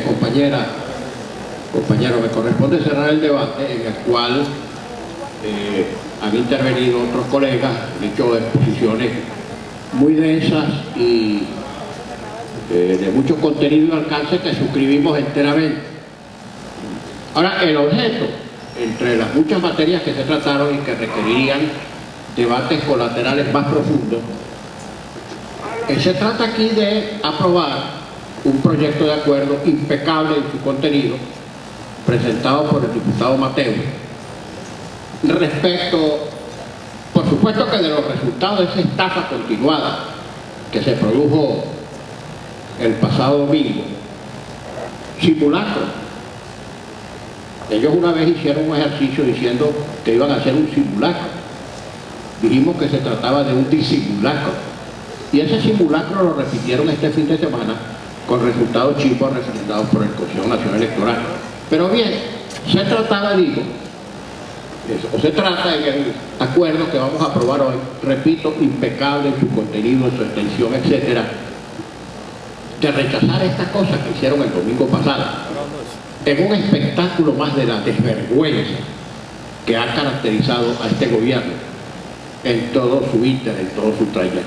compañero, me corresponde cerrar el debate en el cual han intervenido otros colegas, han hecho exposiciones muy densas y de mucho contenido y alcance que suscribimos enteramente. Ahora, el objeto, entre las muchas materias que se trataron y que requerirían debates colaterales más profundos, se trata aquí de aprobar un proyecto de acuerdo impecable en su contenido, presentado por el diputado Mateo, respecto, por supuesto, que de los resultados de esa estafa continuada que se produjo el pasado domingo. Simulacro. Ellos una vez hicieron un ejercicio diciendo que iban a hacer un simulacro. Dijimos que se trataba de un disimulacro. Y ese simulacro lo repitieron este fin de semana con resultados chicos representados por el Consejo Nacional Electoral. Pero bien, se trataba, digo, o se trata en el acuerdo que vamos a aprobar hoy, repito, impecable en su contenido, en su extensión, etcétera, de rechazar estas cosas que hicieron el domingo pasado, en un espectáculo más de la desvergüenza que ha caracterizado a este gobierno en todo su íter, en todo su trayecto.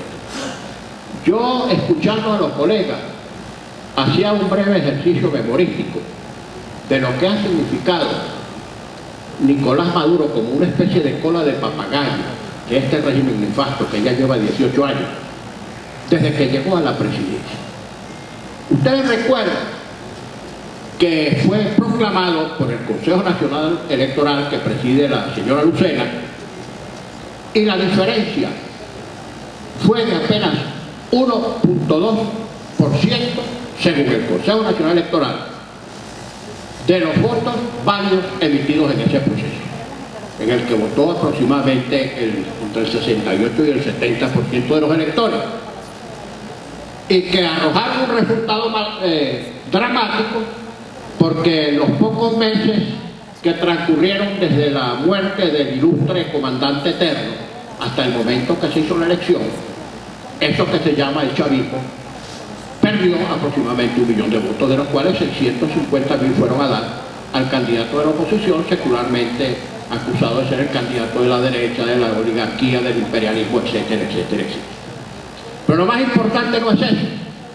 Yo, escuchando a los colegas, hacía un breve ejercicio memorístico de lo que ha significado Nicolás Maduro como una especie de cola de papagayo de este régimen nefasto que ya lleva 18 años, desde que llegó a la presidencia. Ustedes recuerdan que fue proclamado por el Consejo Nacional Electoral que preside la señora Lucena, y la diferencia fue de apenas 1.2% según el Consejo Nacional Electoral de los votos válidos emitidos en ese proceso, en el que votó aproximadamente entre el 68 y el 70% de los electores, y que arrojaron un resultado dramático, porque en los pocos meses que transcurrieron desde la muerte del ilustre comandante eterno hasta el momento que se hizo la elección, eso que se llama el chavismo perdió aproximadamente 1 millón de votos, de los cuales 650.000 fueron a dar al candidato de la oposición, secularmente acusado de ser el candidato de la derecha, de la oligarquía, del imperialismo, etcétera, etcétera, etcétera. Pero lo más importante no es eso,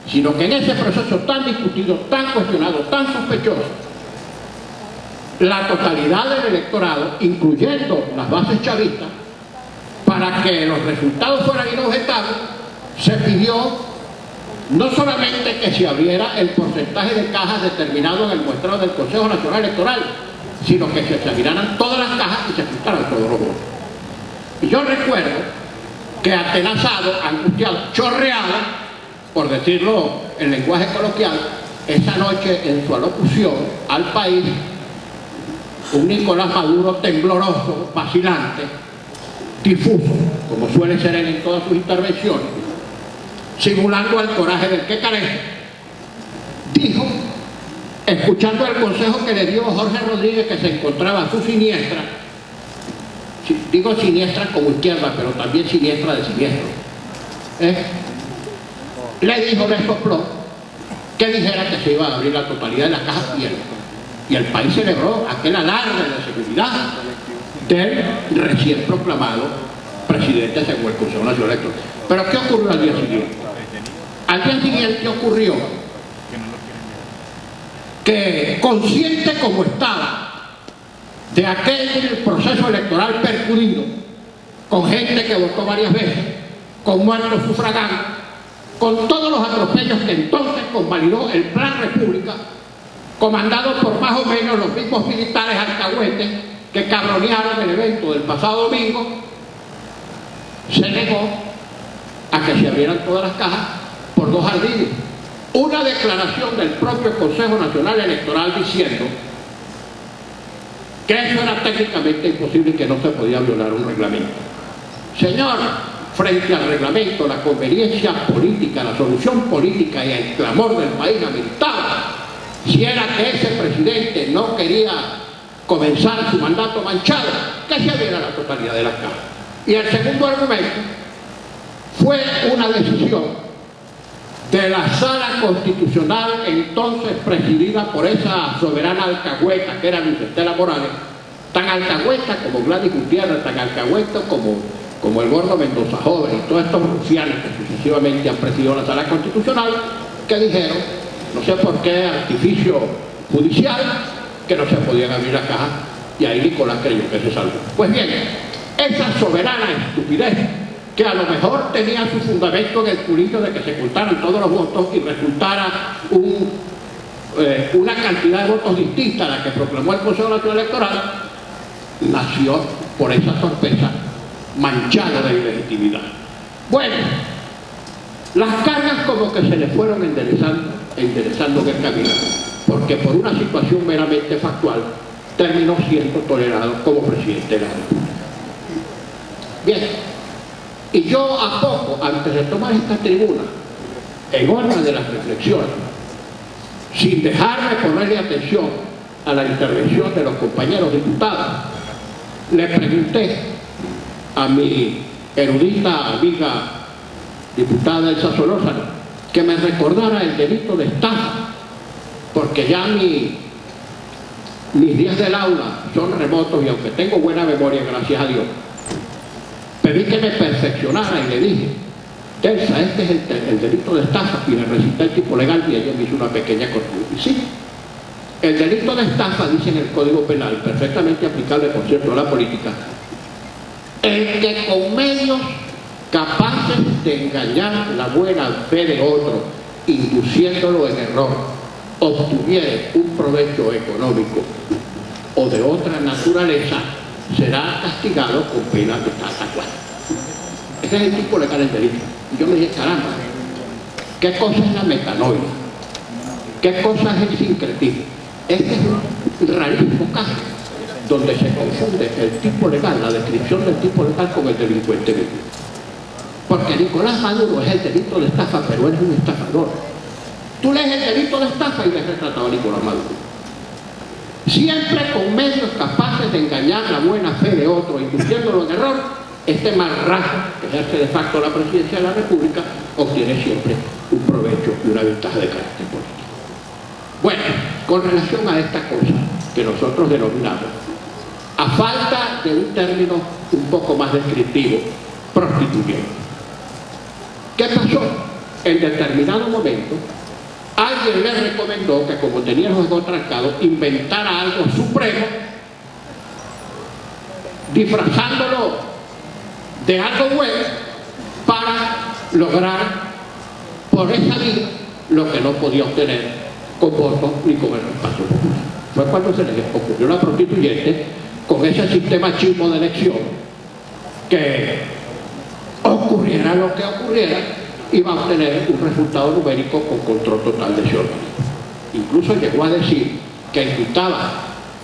sino que en ese proceso tan discutido, tan cuestionado, tan sospechoso, la totalidad del electorado, incluyendo las bases chavistas, para que los resultados fueran inobjetables, se pidió no solamente que se abriera el porcentaje de cajas determinado en el muestreo del Consejo Nacional Electoral, sino que se abrieran todas las cajas y se ajustaran todos los votos. Y yo recuerdo que atenazado, angustiado, chorreado, por decirlo en lenguaje coloquial, esa noche en su alocución al país, un Nicolás Maduro tembloroso, vacilante, difuso, como suele ser él en todas sus intervenciones, simulando el coraje del que carece, dijo, escuchando el consejo que le dio Jorge Rodríguez, que se encontraba a su siniestra, digo siniestra como izquierda, pero también siniestra de siniestro, le dijo, le sopló, que dijera que se iba a abrir la totalidad de las cajas, y el país celebró aquel alarde de seguridad del recién proclamado presidente según el Consejo Nacional Electoral. Pero ¿qué ocurrió al día siguiente? Al día siguiente ocurrió que, consciente como estaba de aquel proceso electoral percudido, con gente que votó varias veces, con muertos sufragantes, con todos los atropellos que entonces convalidó el Plan República, comandado por más o menos los mismos militares alcahuetes que cabronearon el evento del pasado domingo, se negó a que se abrieran todas las cajas por dos ardides. Una declaración del propio Consejo Nacional Electoral diciendo que eso era técnicamente imposible y que no se podía violar un reglamento. Señor, frente al reglamento, la conveniencia política, la solución política y el clamor del país ameritaba, si era que ese presidente no quería comenzar su mandato manchado, que se abriera la totalidad de las cajas. Y el segundo argumento fue una decisión de la Sala Constitucional, entonces presidida por esa soberana alcahueta que era Luis Estela Morales, tan alcahueta como Gladys Gutiérrez, tan alcahueta como el Gordo Mendoza Joven y todos estos rufianes que sucesivamente han presidido la Sala Constitucional, que dijeron, no sé por qué artificio judicial, que no se podían abrir la caja, y ahí Nicolás creyó que se salvó. Pues bien, esa soberana estupidez, que a lo mejor tenía su fundamento en el juicio de que se ocultaran todos los votos y resultara una cantidad de votos distinta a la que proclamó el Consejo Nacional Electoral, nació por esa torpeza manchado de ilegitimidad. Bueno, las cargas como que se le fueron enderezando en el camino, porque por una situación meramente factual terminó siendo tolerado como presidente de la República. Bien, y yo a poco, antes de tomar esta tribuna, en orden de las reflexiones, sin dejarme ponerle atención a la intervención de los compañeros diputados, le pregunté a mi erudita amiga diputada Elsa Solórzano que me recordara el delito de estafa, porque ya mis días del aula son remotos y aunque tengo buena memoria, gracias a Dios, pedí que me perfeccionara y le dije, Elsa, este es el delito de estafa, y le recité el tipo legal y ella me hizo una pequeña corrección. Y sí, el delito de estafa, dice en el Código Penal, perfectamente aplicable por cierto a la política, el que con medios capaces de engañar la buena fe de otro, induciéndolo en error, obtuviere un provecho económico o de otra naturaleza, será castigado con pena de tal cual. Ese es el tipo legal del delito. Y yo me dije, caramba, ¿qué cosa es la metanoia? ¿Qué cosa es el sincretismo? Este es un rarísimo caso donde se confunde el tipo legal, la descripción del tipo legal con el delincuente mismo. Porque Nicolás Maduro es el delito de estafa, pero él es un estafador. Tú lees el delito de estafa y ves retratado a Nicolás Maduro. Siempre con medios capaces de engañar la buena fe de otro, induciéndolo en error, este marrazo que ejerce de facto la presidencia de la República obtiene siempre un provecho y una ventaja de carácter político. Bueno, con relación a esta cosa que nosotros denominamos, a falta de un término un poco más descriptivo, prostituyente. ¿Qué pasó? En determinado momento, alguien le recomendó que, como tenía los juego trancado, inventara algo supremo, disfrazándolo de algo bueno para lograr por esa vía lo que no podía obtener con votos ni con el respaldo popular. Fue cuando se les ocurrió a la prostituyente, con ese sistema chismo de elección, que ocurriera lo que ocurriera, iba a obtener un resultado numérico con control total de ese organismo. Incluso llegó a decir que invitaba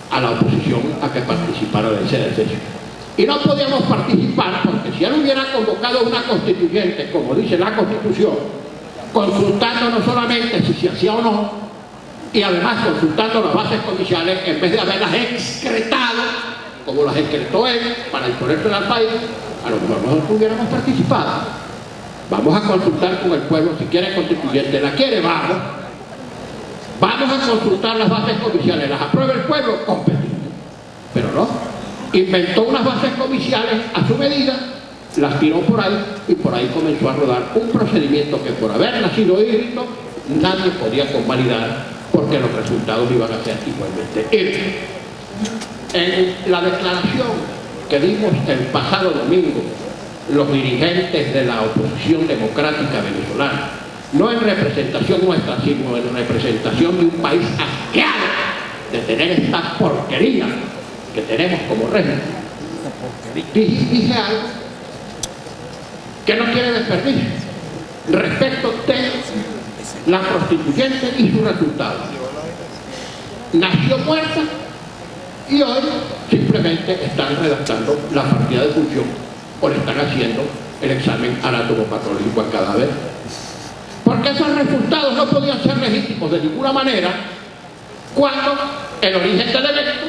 a la oposición a que participara de ese ejercicio. Y no podíamos participar porque si él hubiera convocado una constituyente, como dice la Constitución, consultando no solamente si se hacía o no, y además consultando las bases comiciales, en vez de haberlas excretado, como las excretó él, para imponerse al país, a lo mejor nosotros hubiéramos participado. Vamos a consultar con el pueblo, si quiere constituyente, la quiere, vamos a consultar las bases comiciales, las aprueba el pueblo, competimos. Pero no, inventó unas bases comiciales a su medida, las tiró por ahí y por ahí comenzó a rodar un procedimiento que, por haber nacido híbrido, nadie podía convalidar porque los resultados iban a ser igualmente híbridos. En la declaración que dimos el pasado domingo, los dirigentes de la oposición democrática venezolana, no en representación nuestra, sino en representación de un país asqueado de tener esta porquería que tenemos como régimen, dije algo que no tiene desperdicio respecto de la prostituyente y su resultado. Nació muerta y hoy simplemente están redactando la partida de función o le están haciendo el examen anatomopatológico al cadáver. Porque esos resultados no podían ser legítimos de ninguna manera cuando el origen del evento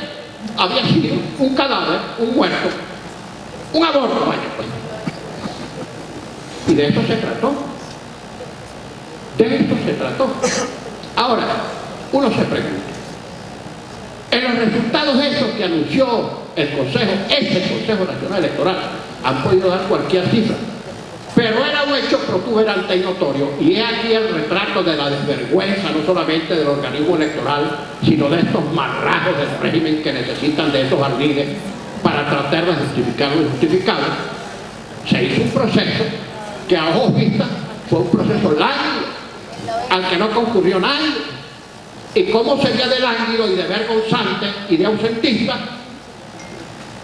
había sido un cadáver, un muerto, un aborto, vaya pues. Y de eso se trató. De esto se trató. Ahora, uno se pregunta, en los resultados de esos que anunció el Consejo Nacional Electoral, han podido dar cualquier cifra, pero era un hecho protuberante y notorio, y es aquí el retrato de la desvergüenza, no solamente del organismo electoral, sino de estos marrajos del régimen que necesitan de esos ardides para tratar de justificar lo injustificable. Se hizo un proceso que a ojos vistas fue un proceso lánguido, al que no concurrió nadie. Y cómo sería de lánguido y de vergonzante y de ausentista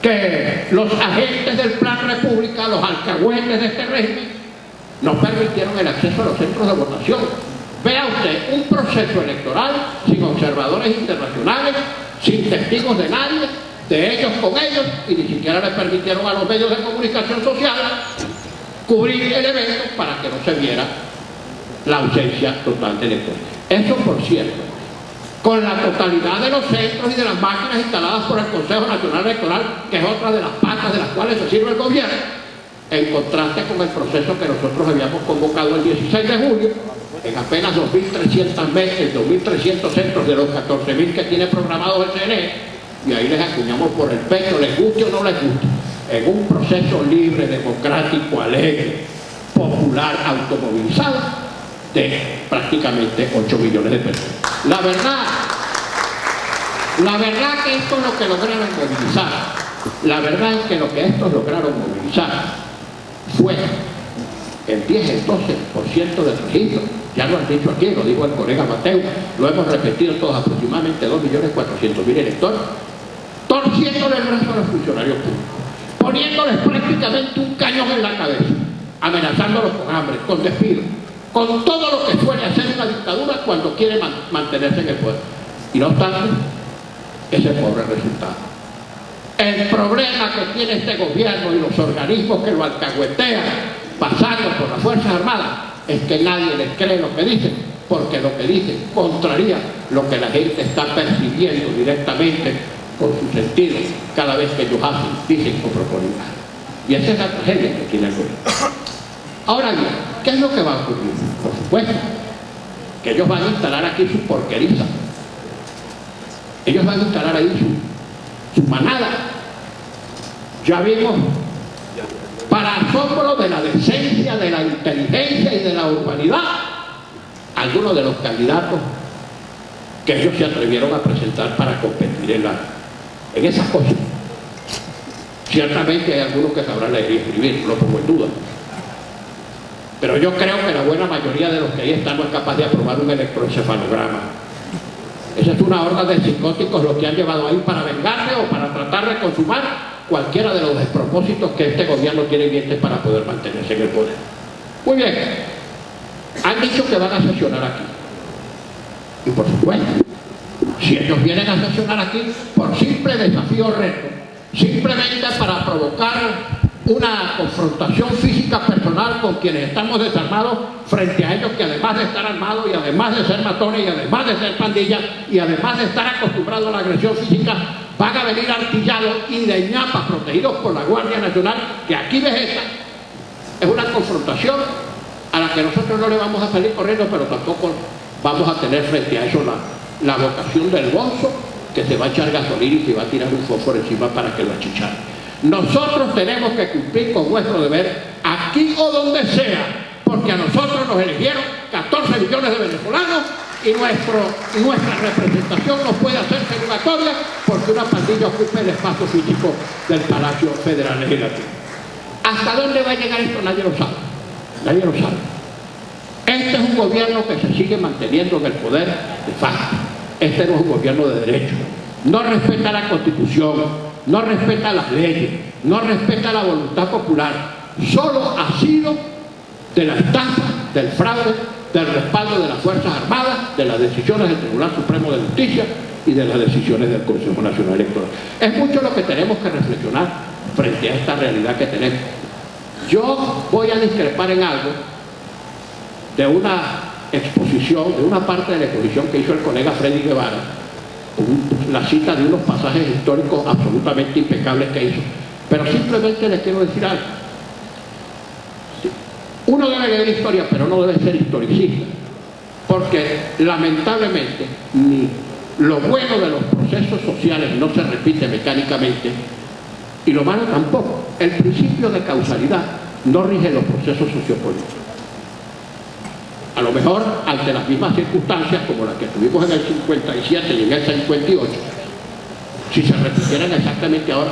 que los agentes del Plan República, los alcahuetes de este régimen, no permitieron el acceso a los centros de votación. Vea usted, un proceso electoral sin observadores internacionales, sin testigos de nadie, de ellos con ellos, y ni siquiera le permitieron a los medios de comunicación social cubrir el evento para que no se viera la ausencia total de electores. Eso, por cierto, con la totalidad de los centros y de las máquinas instaladas por el Consejo Nacional Electoral, que es otra de las patas de las cuales se sirve el gobierno, en contraste con el proceso que nosotros habíamos convocado el 16 de julio, en apenas 2.300 meses, 2.300 centros de los 14.000 que tiene programados el CNE, y ahí les acuñamos por el pecho, les guste o no les guste, en un proceso libre, democrático, alegre, popular, automovilizado, de prácticamente 8 millones de personas. La verdad que esto es lo que lograron movilizar. La verdad es que lo que estos lograron movilizar fue el 10, el 12% del registro. Ya lo han dicho aquí, lo dijo el colega Mateo, lo hemos repetido todos, aproximadamente 2.400.000 electores, torciéndole el brazo a los funcionarios públicos, poniéndoles prácticamente un cañón en la cabeza, amenazándolos con hambre, con despido, con todo lo que suele hacer una dictadura cuando quiere mantenerse en el poder. Y no obstante, ese pobre resultado. El problema que tiene este gobierno y los organismos que lo alcahuetean, pasando por las Fuerzas Armadas, es que nadie les cree lo que dicen, porque lo que dicen contraría lo que la gente está percibiendo directamente con sus sentidos cada vez que ellos hacen, dicen o proponen algo. Y esa es la tragedia que tiene el gobierno. Ahora bien, ¿qué es lo que va a ocurrir? Por supuesto, que ellos van a instalar aquí su porqueriza. Ellos van a instalar ahí su manada. Ya vimos, para asombro de la decencia, de la inteligencia y de la urbanidad, algunos de los candidatos que ellos se atrevieron a presentar para competir en esas cosas. Ciertamente hay algunos que sabrán leer y escribir, no lo pongo en duda. Pero yo creo que la buena mayoría de los que ahí están no es capaz de aprobar un electroencefalograma. Esa es una horda de psicóticos los que han llevado ahí para vengarse o para tratar de consumar cualquiera de los despropósitos que este gobierno tiene en mente para poder mantenerse en el poder. Muy bien, han dicho que van a sesionar aquí. Y por supuesto, si ellos vienen a sesionar aquí por simple desafío o reto, simplemente para provocar una confrontación física personal con quienes estamos desarmados frente a ellos, que además de estar armados y además de ser matones y además de ser pandillas y además de estar acostumbrados a la agresión física, van a venir artillados y de ñapa, protegidos por la Guardia Nacional, que aquí vegeta. Es una confrontación a la que nosotros no le vamos a salir corriendo, pero tampoco vamos a tener frente a eso la vocación del bonzo que se va a echar gasolina y se va a tirar un fósforo encima para que lo achicharre. Nosotros tenemos que cumplir con nuestro deber aquí o donde sea, porque a nosotros nos eligieron 14 millones de venezolanos y nuestra representación no puede hacerse obligatoria porque una pandilla ocupe el espacio físico del Palacio Federal Legislativo. ¿Hasta dónde va a llegar esto? Nadie lo sabe. Nadie lo sabe. Este es un gobierno que se sigue manteniendo en el poder de facto. Este no es un gobierno de derecho. No respeta la Constitución, no respeta las leyes, no respeta la voluntad popular. Solo ha sido de la estafa, del fraude, del respaldo de las Fuerzas Armadas, de las decisiones del Tribunal Supremo de Justicia y de las decisiones del Consejo Nacional Electoral. Es mucho lo que tenemos que reflexionar frente a esta realidad que tenemos. Yo voy a discrepar en algo de una exposición, de una parte de la exposición que hizo el colega Freddy Guevara, la cita de unos pasajes históricos absolutamente impecables que hizo. Pero simplemente les quiero decir algo. Uno debe leer historia, pero no debe ser historicista. porque lamentablemente ni lo bueno de los procesos sociales no se repite mecánicamente y lo malo tampoco. El principio de causalidad no rige los procesos sociopolíticos. A lo mejor ante las mismas circunstancias como las que tuvimos en el 57 y en el 58, si se repitieran exactamente ahora,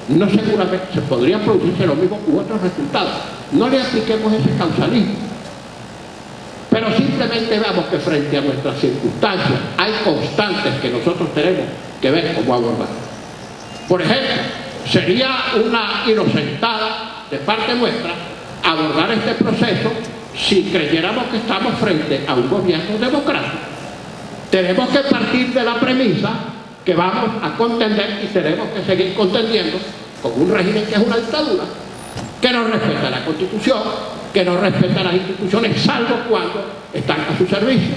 no seguramente se podrían producirse los mismos u otros resultados. No le apliquemos ese causalismo, pero simplemente veamos que frente a nuestras circunstancias hay constantes que nosotros tenemos que ver cómo abordar. Por ejemplo, sería una inocentada de parte nuestra abordar este proceso si creyéramos que estamos frente a un gobierno democrático. Tenemos que partir de la premisa que vamos a contender y tenemos que seguir contendiendo con un régimen que es una dictadura, que no respeta la Constitución, que no respeta las instituciones, salvo cuando están a su servicio,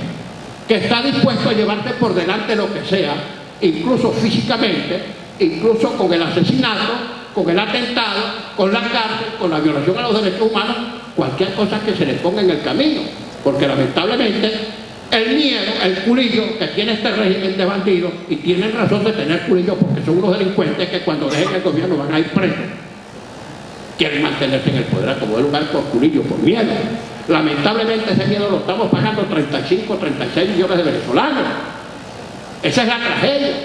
que está dispuesto a llevarte por delante lo que sea, incluso físicamente, incluso con el asesinato, con el atentado, con la cárcel, con la violación a los derechos humanos, cualquier cosa que se le ponga en el camino, porque lamentablemente el miedo, el culillo que tiene este régimen de bandidos, y tienen razón de tener culillo porque son unos delincuentes que cuando dejen el gobierno van a ir presos, quieren mantenerse en el poder a como de lugar por culillo, por miedo. Lamentablemente ese miedo lo estamos pagando 35, 36 millones de venezolanos. Esa es la tragedia.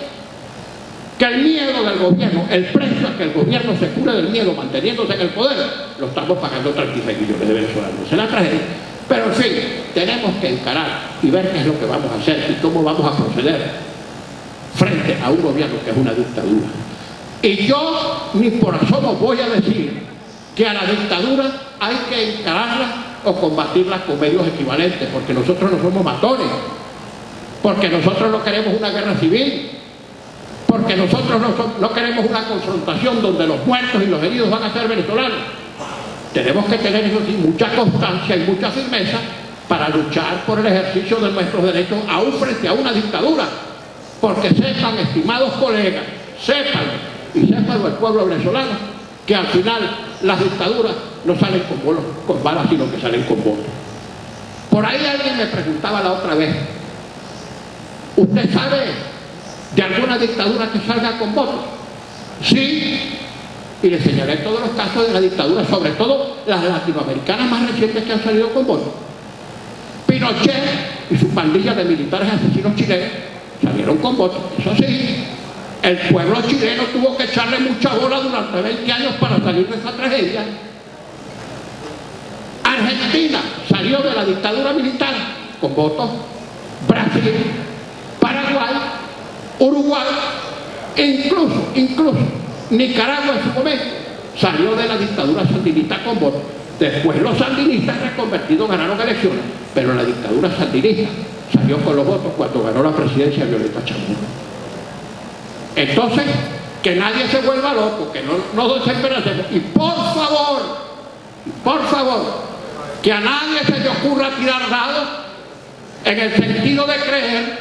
Que el miedo del gobierno, el precio a que el gobierno se cure del miedo manteniéndose en el poder, lo estamos pagando 36 millones de venezolanos. Esa es la tragedia. Pero en fin, tenemos que encarar y ver qué es lo que vamos a hacer y cómo vamos a proceder frente a un gobierno que es una dictadura. Y yo ni por asomo voy a decir que a la dictadura hay que encararla o combatirla con medios equivalentes, porque nosotros no somos matones, porque nosotros no queremos una guerra civil, porque nosotros no queremos una confrontación donde los muertos y los heridos van a ser venezolanos. Tenemos que tener, eso sí, mucha constancia y mucha firmeza para luchar por el ejercicio de nuestros derechos aún frente a una dictadura, porque sepan, estimados colegas, sepan y sepan el pueblo venezolano, que al final las dictaduras no salen con balas, sino que salen con votos. Por ahí alguien me preguntaba la otra vez, ¿usted sabe de alguna dictadura que salga con votos? Sí, y le señalé todos los casos de la dictadura, sobre todo las latinoamericanas más recientes que han salido con votos. Pinochet y su pandilla de militares asesinos chilenos salieron con votos, eso sí. El pueblo chileno tuvo que echarle mucha bola durante 20 años para salir de esa tragedia. Argentina salió de la dictadura militar con votos. Brasil, Paraguay, Uruguay, incluso Nicaragua en su momento salió de la dictadura sandinista con votos. Después los sandinistas reconvertidos ganaron elecciones, pero la dictadura sandinista salió con los votos cuando ganó la presidencia Violeta Chamorro. Entonces, que nadie se vuelva loco, que no desesperemos. Y por favor, que a nadie se le ocurra tirar dados en el sentido de creer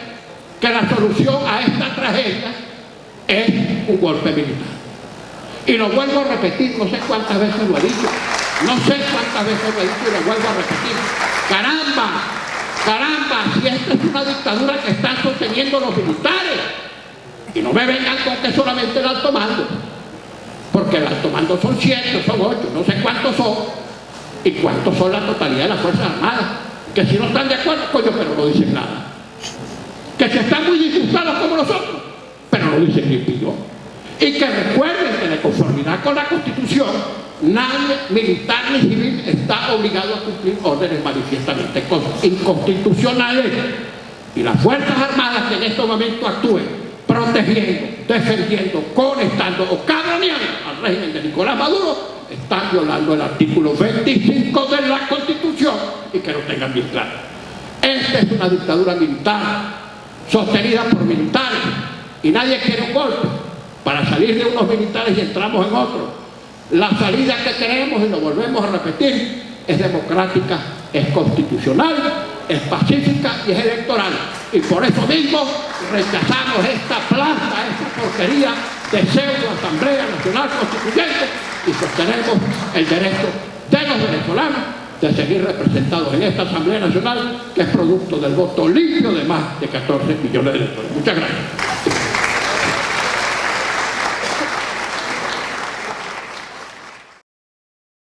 que la solución a esta tragedia es un golpe militar. Y lo vuelvo a repetir, no sé cuántas veces lo he dicho, y lo vuelvo a repetir. Caramba, si esta es una dictadura que están sosteniendo los militares. Y no me vengan con que solamente el alto mando, porque el alto mando son 7, son 8, no sé cuántos son, y cuántos son la totalidad de las Fuerzas Armadas, que si no están de acuerdo, coño, pero no dicen nada. Que si están muy disgustados como nosotros, pero no dicen ni pío. Y que recuerden que de conformidad con la Constitución, nadie, militar ni civil, está obligado a cumplir órdenes manifiestamente inconstitucionales. Y las Fuerzas Armadas que en este momento actúen protegiendo, defendiendo, conectando o cabroneando al régimen de Nicolás Maduro, están violando el artículo 25 de la Constitución, y que lo tengan bien claro. Esta es una dictadura militar, sostenida por militares, y nadie quiere un golpe para salir de unos militares y entramos en otros. La salida que queremos, y lo volvemos a repetir, es democrática, es constitucional, es pacífica y es electoral. Y por eso mismo rechazamos esta planta, esta porquería de pseudo Asamblea Nacional Constituyente, y sostenemos el derecho de los venezolanos de seguir representados en esta Asamblea Nacional, que es producto del voto limpio de más de 14 millones de electores. Muchas gracias.